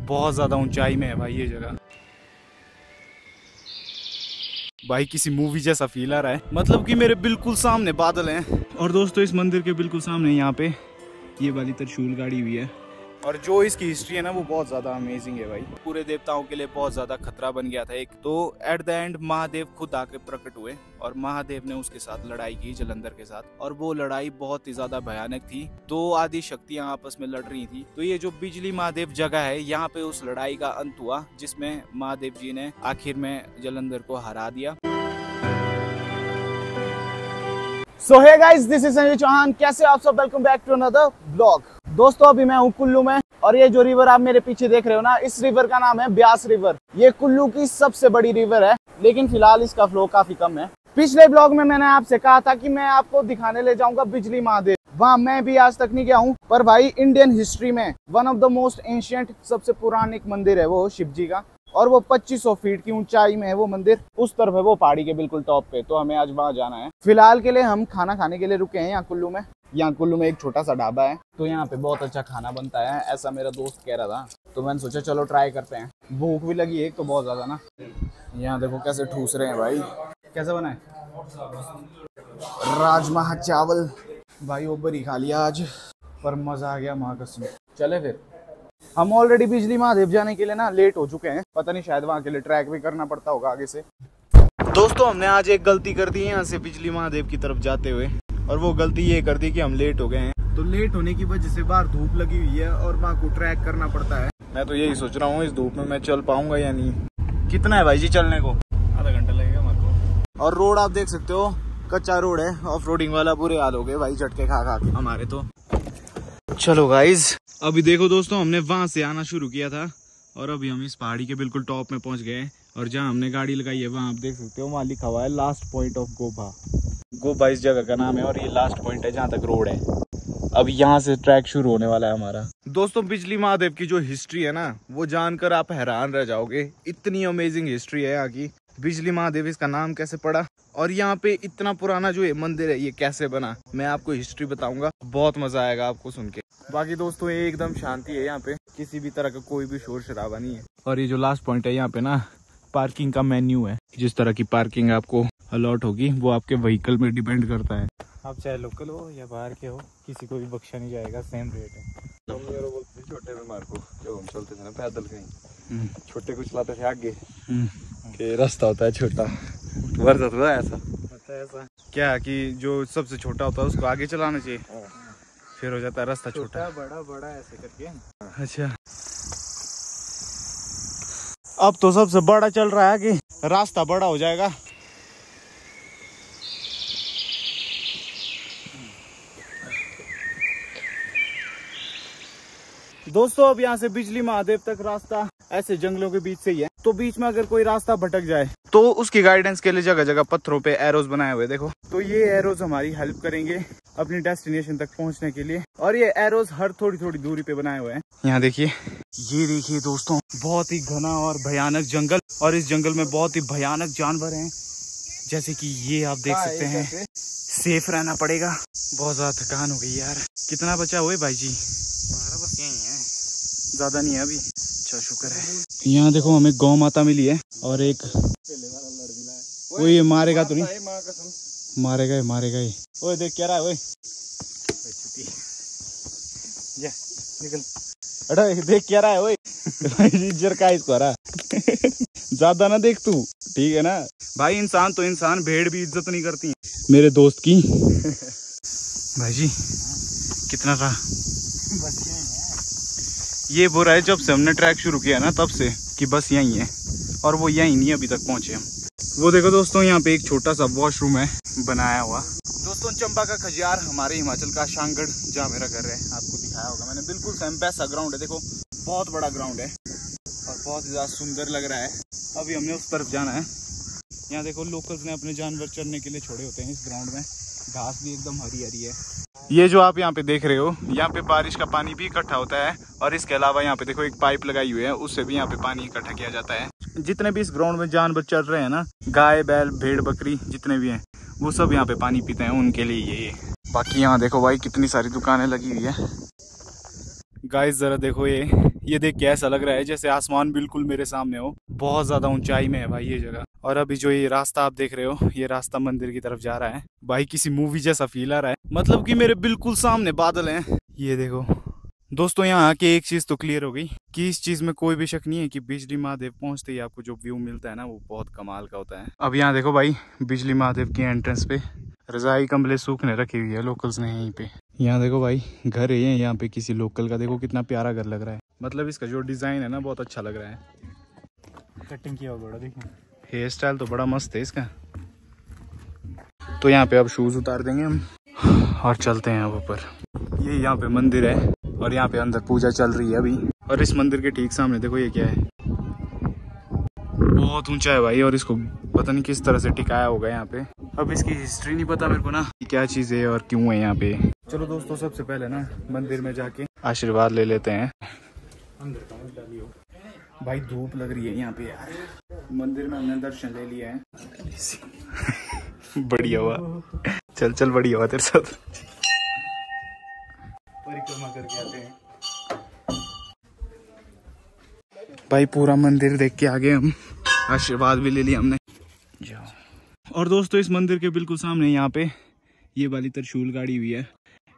बहुत ज्यादा ऊंचाई में है भाई ये जगह। भाई किसी मूवी जैसा फील आ रहा है, मतलब कि मेरे बिल्कुल सामने बादल हैं। और दोस्तों इस मंदिर के बिल्कुल सामने यहाँ पे ये वाली त्रिशूल गाड़ी हुई है। और जो इसकी हिस्ट्री है ना वो बहुत ज्यादा अमेजिंग है भाई। पूरे देवताओं के लिए बहुत ज्यादा खतरा बन गया था एक तो एट द एंड महादेव खुद आके प्रकट हुए और महादेव ने उसके साथ लड़ाई की जलंधर के साथ, और वो लड़ाई बहुत ही ज्यादा भयानक थी। दो आदि शक्तियां आपस में लड़ रही थी। तो ये जो बिजली महादेव जगह है यहाँ पे उस लड़ाई का अंत हुआ जिसमें महादेव जी ने आखिर में जलंधर को हरा दिया। So hey guys, this is Sanjay Chauhan. कैसे आप सब? Welcome back to another blog. दोस्तों अभी मैं हूँ कुल्लू में और ये जो रिवर आप मेरे पीछे देख रहे हो ना, इस रिवर का नाम है ब्यास रिवर। ये कुल्लू की सबसे बड़ी रिवर है, लेकिन फिलहाल इसका फ्लो काफी कम है। पिछले ब्लॉग में मैंने आपसे कहा था कि मैं आपको दिखाने ले जाऊंगा बिजली महादेव। वहाँ मैं भी आज तक नहीं गया हूँ, पर भाई इंडियन हिस्ट्री में one of the most ancient, सबसे पुरानिक मंदिर है वो शिव जी का, और वो 2500 फीट की ऊंचाई में है वो मंदिर। उस तरफ है वो पहाड़ी के बिल्कुल टॉप पे। तो हमें आज वहाँ जाना है। फिलहाल के लिए हम खाना खाने के लिए रुके हैं यहाँ कुल्लू में। यहाँ कुल्लू में एक छोटा सा ढाबा है, तो यहाँ पे बहुत अच्छा खाना बनता है, ऐसा मेरा दोस्त कह रहा था। तो मैंने सोचा चलो ट्राई करते हैं। भूख भी लगी है एक तो बहुत ज्यादा ना। यहाँ देखो कैसे ठूस रहे हैं भाई। कैसा बना है? राजमा चावल भाई ऊपर ही खा लिया आज, पर मजा आ गया माँ कसम। चले फिर। हम ऑलरेडी बिजली महादेव जाने के लिए ना लेट हो चुके हैं। पता नहीं शायद वहाँ के लिए ट्रैक भी करना पड़ता होगा आगे से। दोस्तों हमने आज एक गलती कर दी है यहाँ से बिजली महादेव की तरफ जाते हुए, और वो गलती ये कर दी कि हम लेट हो गए हैं। तो लेट होने की वजह से बाहर धूप लगी हुई है और वहाँ को ट्रैक करना पड़ता है। मैं तो यही सोच रहा हूँ इस धूप में मैं चल पाऊंगा या नहीं। कितना है भाई जी चलने को? आधा घंटा लगेगा हमारे को। और रोड आप देख सकते हो कच्चा रोड है, ऑफ रोडिंग वाला। बुरे हाल हो गए भाई झटके खा खा के हमारे तो। चलो गाइज, अभी देखो दोस्तों हमने वहां से आना शुरू किया था और अभी हम इस पहाड़ी के बिल्कुल टॉप में पहुंच गए। और जहां हमने गाड़ी लगाई है वहां आप देख सकते हो, वहां लिखा हुआ है लास्ट पॉइंट ऑफ गोभा। गोभा इस जगह का नाम है और ये लास्ट पॉइंट है जहां तक रोड है। अब यहाँ से ट्रैक शुरू होने वाला है हमारा। दोस्तों बिजली महादेव की जो हिस्ट्री है ना, वो जानकर आप हैरान रह जाओगे। इतनी अमेजिंग हिस्ट्री है यहाँ की। बिजली महादेव इसका नाम कैसे पड़ा, और यहाँ पे इतना पुराना जो ये मंदिर है ये कैसे बना, मैं आपको हिस्ट्री बताऊंगा। बहुत मजा आएगा आपको सुन के। बाकी दोस्तों ये एकदम शांति है यहाँ पे, किसी भी तरह का कोई भी शोर शराबा नहीं है। और ये जो लास्ट पॉइंट है यहाँ पे ना, पार्किंग का मेन्यू है। जिस तरह की पार्किंग आपको अलॉट होगी वो आपके व्हीकल में डिपेंड करता है। आप चाहे लोकल हो या बाहर के हो, किसी को भी बख्शा नहीं जाएगा, सेम रेट है। छोटे में मार को जब हम चलते थे ना पैदल कहीं, छोटे को चलाते थे आगे के रास्ता होता है छोटा, वर्षा हुआ ऐसा होता है ऐसा क्या कि जो सबसे छोटा होता है उसको आगे चलाना चाहिए, फिर हो जाता है रास्ता छोटा बड़ा बड़ा ऐसे करके। अच्छा अब तो सबसे बड़ा चल रहा है कि रास्ता बड़ा हो जाएगा। दोस्तों अब यहाँ से बिजली महादेव तक रास्ता ऐसे जंगलों के बीच से ही है। तो बीच में अगर कोई रास्ता भटक जाए तो उसकी गाइडेंस के लिए जगह जगह पत्थरों पे एरोज बनाए हुए देखो। तो ये एरोज हमारी हेल्प करेंगे अपनी डेस्टिनेशन तक पहुंचने के लिए। और ये एरोज हर थोड़ी थोड़ी दूरी पे बनाए हुए हैं। यहाँ देखिए, ये देखिए दोस्तों, बहुत ही घना और भयानक जंगल, और इस जंगल में बहुत ही भयानक जानवर हैं। जैसे कि ये आप देख सकते हैं। सेफ रहना पड़ेगा। बहुत ज्यादा थकान हो गई यार। कितना बचा हुआ है भाई जी? 12 बस यही है, ज्यादा नहीं है अभी। अच्छा शुक्र है। यहाँ देखो हमें गौ माता मिली है और एक वो ये मारेगा तो नहीं? मारेगा ही। ओए देख क्या रहा है? ओए निकल, अरे देख क्या रहा है? ओए जर का इसको रहा ज्यादा ना देख तू, ठीक है ना भाई। इंसान तो इंसान, भेड़ भी इज्जत नहीं करती है मेरे दोस्त की। भाई जी कितना रहा? ये बोल रहा है जब से हमने ट्रैक शुरू किया ना तब से कि बस यही है, और वो यही नहीं अभी तक पहुंचे हम। वो देखो दोस्तों यहाँ पे एक छोटा सा वॉशरूम है बनाया हुआ। दोस्तों चंबा का खजियार हमारे हिमाचल का शांगढ़ जहाँ मेरा घर है, आपको दिखाया होगा मैंने। बिल्कुल सेम वैसा ग्राउंड है, देखो बहुत बड़ा ग्राउंड है और बहुत ही ज्यादा सुंदर लग रहा है। अभी हमने उस तरफ जाना है। यहाँ देखो लोकल्स ने अपने जानवर चरने के लिए छोड़े होते हैं इस ग्राउंड में। घास भी एकदम हरी हरी है। ये जो आप यहाँ पे देख रहे हो, यहाँ पे बारिश का पानी भी इकट्ठा होता है, और इसके अलावा यहाँ पे देखो एक पाइप लगाई हुई है, उससे भी यहाँ पे पानी इकट्ठा किया जाता है। जितने भी इस ग्राउंड में जानवर चल रहे हैं ना, गाय बैल भेड़ बकरी जितने भी हैं, वो सब यहाँ पे पानी पीते हैं, उनके लिए ये। बाकी यहाँ देखो भाई कितनी सारी दुकानें लगी हुई है। गाइस जरा देखो ये देख के ऐसा लग रहा है जैसे आसमान बिल्कुल मेरे सामने हो। बहुत ज्यादा ऊंचाई में है भाई ये जगह। और अभी जो ये रास्ता आप देख रहे हो, ये रास्ता मंदिर की तरफ जा रहा है। भाई किसी मूवी जैसा फील आ रहा है, मतलब कि मेरे बिल्कुल सामने बादल हैं। ये देखो दोस्तों, यहाँ आके एक चीज तो क्लियर हो गई कि इस चीज में कोई भी शक नहीं है कि बिजली महादेव पहुंचते ही आपको जो व्यू मिलता है ना, वो बहुत कमाल का होता है। अब यहाँ देखो भाई, बिजली महादेव की एंट्रेंस पे रजाई कंबले सूखने रखी हुई है लोकल्स ने यहीं पे। यहाँ देखो भाई, घर है यहाँ पे किसी लोकल का। देखो कितना प्यारा घर लग रहा है, मतलब इसका जो डिजाइन है ना बहुत अच्छा लग रहा है। कटिंग किया हुआ देखिए, हेयर स्टाइल तो बड़ा मस्त है इसका। तो यहाँ पे अब शूज उतार देंगे हम और चलते हैं अब ऊपर। ये यहाँ पे मंदिर है और यहाँ पे अंदर पूजा चल रही है अभी। और इस मंदिर के ठीक सामने देखो ये क्या है, बहुत ऊंचा है भाई। और इसको पता नहीं किस तरह से टिकाया होगा यहाँ पे। अब इसकी हिस्ट्री नहीं पता मेरे को ना, क्या चीज है और क्यों है यहाँ पे। चलो दोस्तों, सबसे पहले ना मंदिर में जाके आशीर्वाद ले लेते हैं। अंदर का मत डालियो भाई, धूप लग रही है यहाँ पे यार। मंदिर में हमने दर्शन ले लिया है। बढ़िया हुआ, चल चल बढ़िया हुआ तेरे साथ। परिक्रमा करके आते हैं भाई। पूरा मंदिर देख के आ गए हम, आशीर्वाद भी ले लिया हमने। जाओ। और दोस्तों, इस मंदिर के बिल्कुल सामने यहाँ पे ये वाली त्रिशूल गाड़ी हुई है।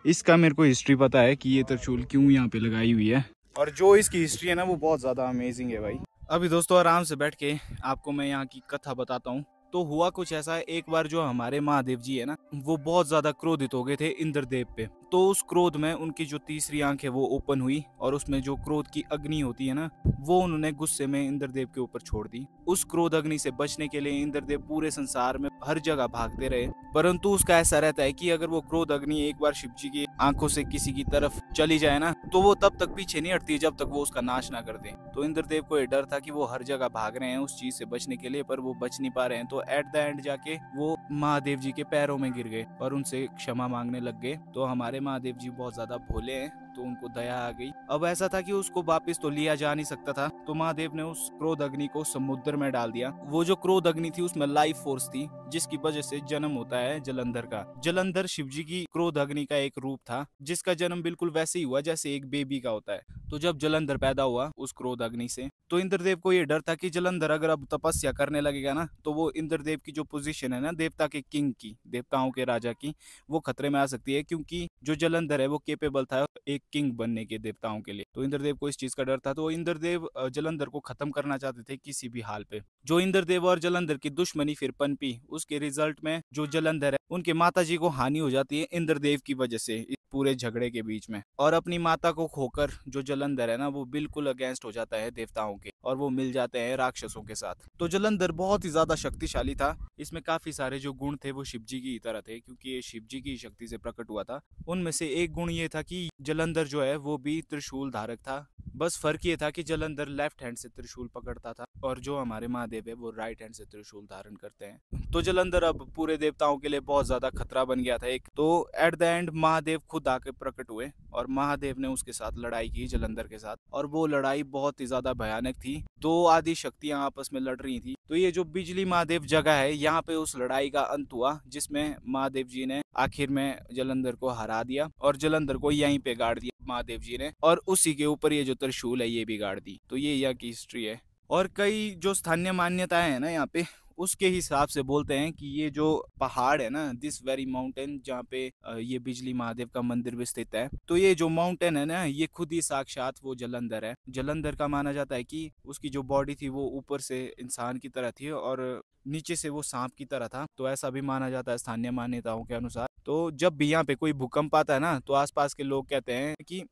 इसका मेरे को हिस्ट्री पता है कि ये त्रिशूल क्यों यहाँ पे लगाई हुई है, और जो इसकी हिस्ट्री है ना वो बहुत ज्यादा अमेजिंग है भाई। अभी दोस्तों आराम से बैठ के आपको मैं यहाँ की कथा बताता हूँ। तो हुआ कुछ ऐसा है, एक बार जो हमारे महादेव जी है ना, वो बहुत ज्यादा क्रोधित हो गए थे इंद्रदेव पे। तो उस क्रोध में उनकी जो तीसरी आंख है वो ओपन हुई, और उसमें जो क्रोध की अग्नि होती है ना, वो उन्होंने गुस्से में इंद्रदेव के ऊपर छोड़ दी। उस क्रोध अग्नि से बचने के लिए इंद्रदेव पूरे संसार में हर जगह भागते रहे, परंतु उसका ऐसा रहता है कि अगर वो क्रोध अग्नि एक बार शिव जी की आंखों से किसी की तरफ चली जाए ना, तो वो तब तक पीछे नहीं हटती जब तक वो उसका नाश ना कर दे। तो इंद्रदेव को ये डर था कि वो हर जगह भाग रहे हैं उस चीज से बचने के लिए, पर वो बच नहीं पा रहे हैं। तो एट द एंड जाके वो महादेव जी के पैरों में गिर गए और उनसे क्षमा मांगने लग गए। तो हमारे महादेव जी बहुत ज्यादा भोले हैं, तो उनको दया आ गई। अब ऐसा था कि उसको वापस तो लिया जा नहीं सकता था, तो महादेव ने उस क्रोध अग्नि को समुद्र में डाल दिया। वो जो क्रोध अग्नि थी उसमें लाइफ फोर्स थी, जिसकी वजह से जन्म होता है जलंधर का। जलंधर शिव जी की क्रोध अग्नि का एक रूप था, जिसका जन्म बिल्कुल वैसे ही हुआ जैसे एक बेबी का होता है। तो जब जलंधर पैदा हुआ उस क्रोध अग्नि से, तो इंद्रदेव को ये डर था कि जलंधर अगर अब तपस्या करने लगेगा ना, तो वो इंद्रदेव की जो पोजीशन है ना देवता के किंग की, देवताओं के राजा की, वो खतरे में आ सकती है। क्योंकि जो जलंधर है वो केपेबल था एक किंग बनने के देवताओं के लिए। तो इंद्रदेव को इस चीज का डर था। तो इंद्रदेव जलंधर को खत्म करना चाहते थे किसी भी हाल पे। जो इंद्रदेव और जलंधर की दुश्मनी फिर पनपी, उसके रिजल्ट में जो जलंधर है उनके माता जी को हानि हो जाती है इंद्रदेव की वजह से, इस पूरे झगड़े के बीच में। और अपनी माता को खोकर जो जलंधर है ना, वो बिल्कुल अगेंस्ट हो जाता है देवताओं के, और वो मिल जाते हैं राक्षसों के साथ। तो जलंधर बहुत ही ज्यादा शक्तिशाली था। इसमें काफी सारे जो गुण थे वो शिव जी की तरह थे, क्योंकि ये शिव जी की शक्ति से प्रकट हुआ था। उनमें से एक गुण ये था कि जलंधर जो है वो भी त्रिशूल धारक था। बस फर्क ये था कि जलंधर लेफ्ट हैंड से त्रिशूल पकड़ता था, और जो हमारे महादेव है वो राइट हैंड से त्रिशूल धारण करते हैं। तो जलंधर अब पूरे देवताओं के लिए बहुत ज्यादा खतरा बन गया था एक। तो एट द एंड महादेव खुद आके प्रकट हुए, और महादेव ने उसके साथ लड़ाई की जलंधर के साथ, और वो लड़ाई बहुत ही ज्यादा भयानक थी। दो आदि शक्तियां आपस में लड़ रही थी। तो ये जो बिजली महादेव जगह है, यहाँ पे उस लड़ाई का अंत हुआ, जिसमें महादेव जी ने आखिर में जलंधर को हरा दिया, और जलंधर को यहीं पे गाड़ दिया महादेव जी ने, और उसी के ऊपर ये जो त्रिशूल है ये भी गाड़ दी। तो ये यहाँ की हिस्ट्री है। और कई जो स्थानीय मान्यताएं है ना यहाँ पे, उसके हिसाब से बोलते हैं कि ये जो पहाड़ है ना, दिस वेरी माउंटेन, जहाँ पे ये बिजली महादेव का मंदिर भी स्थित है, तो ये जो माउंटेन है ना, ये खुद ही साक्षात वो जलंधर है। जलंधर का माना जाता है कि उसकी जो बॉडी थी वो ऊपर से इंसान की तरह थी और नीचे से वो सांप की तरह था। तो ऐसा भी माना जाता है स्थानीय मान्यताओं के अनुसार। तो जब भी यहाँ पे कोई भूकंप आता है ना, तो आसपास के लोग कहते हैं कि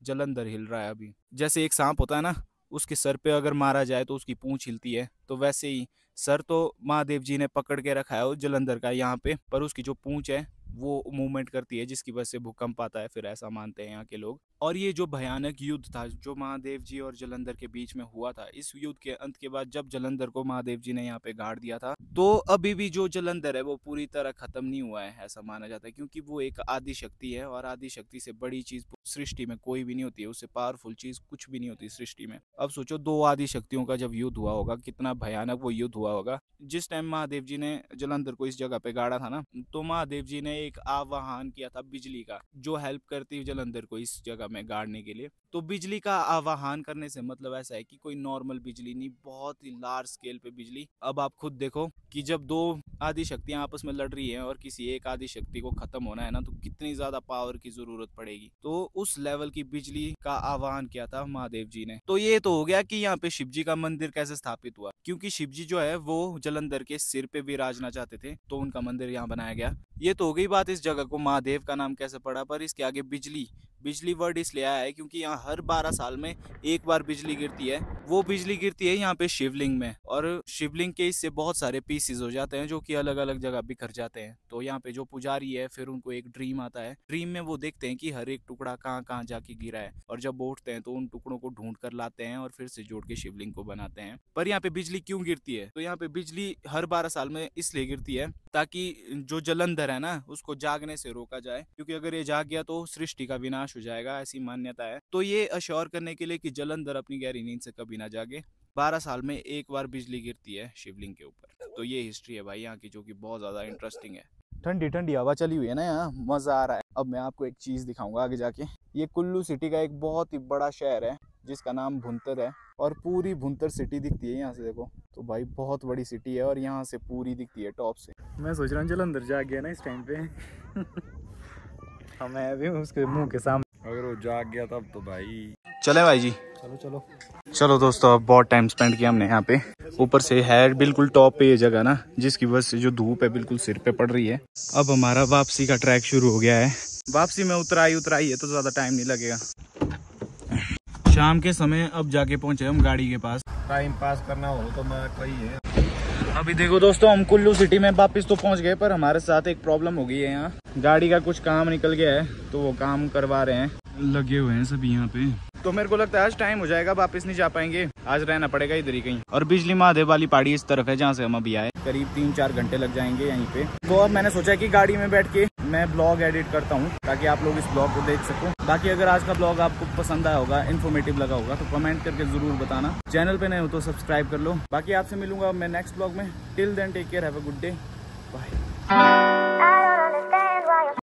जलंधर हिल रहा है अभी। जैसे एक सांप होता है ना, उसके सर पे अगर मारा जाए तो उसकी पूंछ हिलती है, तो वैसे ही सर तो महादेव जी ने पकड़ के रखा है जलंधर का यहाँ पे, पर उसकी जो पूंछ है वो मूवमेंट करती है, जिसकी वजह से भूकंप आता है, फिर ऐसा मानते हैं यहाँ के लोग। और ये जो भयानक युद्ध था जो महादेव जी और जलंधर के बीच में हुआ था, इस युद्ध के अंत के बाद जब जलंधर को महादेव जी ने यहाँ पे गाड़ दिया था, तो अभी भी जो जलंधर है वो पूरी तरह खत्म नहीं हुआ है, ऐसा माना जाता है। क्योंकि वो एक आदि शक्ति है, और आदि शक्ति से बड़ी चीज सृष्टि में कोई भी नहीं होती है, उससे पावरफुल चीज कुछ भी नहीं होती सृष्टि में। अब सोचो 2 आदि शक्तियों का जब युद्ध हुआ होगा, कितना भयानक वो युद्ध हुआ होगा। जिस टाइम महादेव जी ने जलंधर को इस जगह पे गाड़ा था ना, तो महादेव जी ने एक आवाहन किया था बिजली का, जो हेल्प करती है जलंधर को इस जगह में गाड़ने के लिए। तो बिजली का आवाहन करने से मतलब ऐसा है कि कोई नॉर्मल बिजली नहीं, बहुत ही लार्ज स्केल पे बिजली। अब आप खुद देखो कि जब 2 आदि शक्तियां आपस में लड़ रही हैं और किसी एक आदि शक्ति को खत्म होना है ना, तो कितनी ज्यादा पावर की जरूरत पड़ेगी। तो उस लेवल की बिजली का आह्वान किया था महादेव जी ने। तो ये तो हो गया कि यहाँ पे शिव जी का मंदिर कैसे स्थापित हुआ, क्योंकि शिव जी जो है वो जलंधर के सिर पे विराजना चाहते थे, तो उनका मंदिर यहाँ बनाया गया। ये तो हो गई बात इस जगह को महादेव का नाम कैसे पड़ा, पर इसके आगे बिजली वर्ड इसलिए आया है क्योंकि यहाँ हर 12 साल में एक बार बिजली गिरती है। वो बिजली गिरती है यहाँ पे शिवलिंग में, और शिवलिंग के इससे बहुत सारे पीसेस हो जाते हैं जो कि अलग अलग जगह बिखर जाते हैं। तो यहाँ पे जो पुजारी है फिर उनको एक ड्रीम आता है, ड्रीम में वो देखते हैं कि हर एक टुकड़ा कहाँ कहाँ जाके गिरा है, और जब वो उठते हैं तो उन टुकड़ों को ढूंढ कर लाते हैं और फिर से जोड़ के शिवलिंग को बनाते हैं। पर यहाँ पे बिजली क्यों गिरती है, तो यहाँ पे बिजली हर 12 साल में इसलिए गिरती है ताकि जो जलंधर है ना उसको जागने से रोका जाए, क्योंकि अगर ये जाग गया तो सृष्टि का विनाश हो जाएगा, ऐसी मान्यता है। तो ये अश्योर करने के लिए कि जलंधर अपनी गहरी नींद से कभी ना जागे, 12 साल में एक बार बिजली गिरती है शिवलिंग के ऊपर। तो ये हिस्ट्री है भाई यहाँ की, जो कि बहुत ज्यादा इंटरेस्टिंग है। ठंडी ठंडी हवा चली हुई है ना यहाँ, मजा आ रहा है। अब मैं आपको एक चीज दिखाऊंगा आगे जाके। ये कुल्लू सिटी का एक बहुत ही बड़ा शहर है जिसका नाम भुंतर है, और पूरी भुंतर सिटी दिखती है यहाँ से, देखो। तो भाई बहुत बड़ी सिटी है और यहाँ से पूरी दिखती है टॉप से। मैं सोच रहा हूँ जलंधर जाग गया ना इस टाइम पे। मैं अभी उसके मुंह के सामने, अगर वो जाग गया तब तो भाई। चले भाई जी, चलो दोस्तों, अब बहुत टाइम स्पेंड किया हमने यहाँ पे। ऊपर से है बिल्कुल टॉप पे ये जगह ना, जिसकी वजह से जो धूप है बिल्कुल सिर पे पड़ रही है। अब हमारा वापसी का ट्रैक शुरू हो गया है। वापसी में उतराई है तो ज्यादा टाइम नहीं लगेगा। शाम के समय अब जाके पहुंचे हम गाड़ी के पास। टाइम पास करना हो तो मैं कोई है। अभी देखो दोस्तों, हम कुल्लू सिटी में वापस तो पहुंच गए, पर हमारे साथ एक प्रॉब्लम हो गई है। यहाँ गाड़ी का कुछ काम निकल गया है, तो वो काम करवा रहे हैं, लगे हुए हैं सभी यहाँ पे। तो मेरे को लगता है आज टाइम हो जाएगा, वापस नहीं जा पाएंगे, आज रहना पड़ेगा इधर ही कहीं। और बिजली महादेव वाली पहाड़ी इस तरफ है जहाँ से हम अभी आए, करीब 3-4 घंटे लग जाएंगे यहीं पे। तो अब मैंने सोचा कि गाड़ी में बैठ के मैं ब्लॉग एडिट करता हूँ ताकि आप लोग इस ब्लॉग को देख सको। बाकी अगर आज का ब्लॉग आपको पसंद आया होगा, इन्फॉर्मेटिव लगा होगा, तो कमेंट करके जरूर बताना। चैनल पे नए हो तो सब्सक्राइब कर लो। बाकी आपसे मिलूंगा मैं नेक्स्ट ब्लॉग में। Till then take care, have a good day, bye.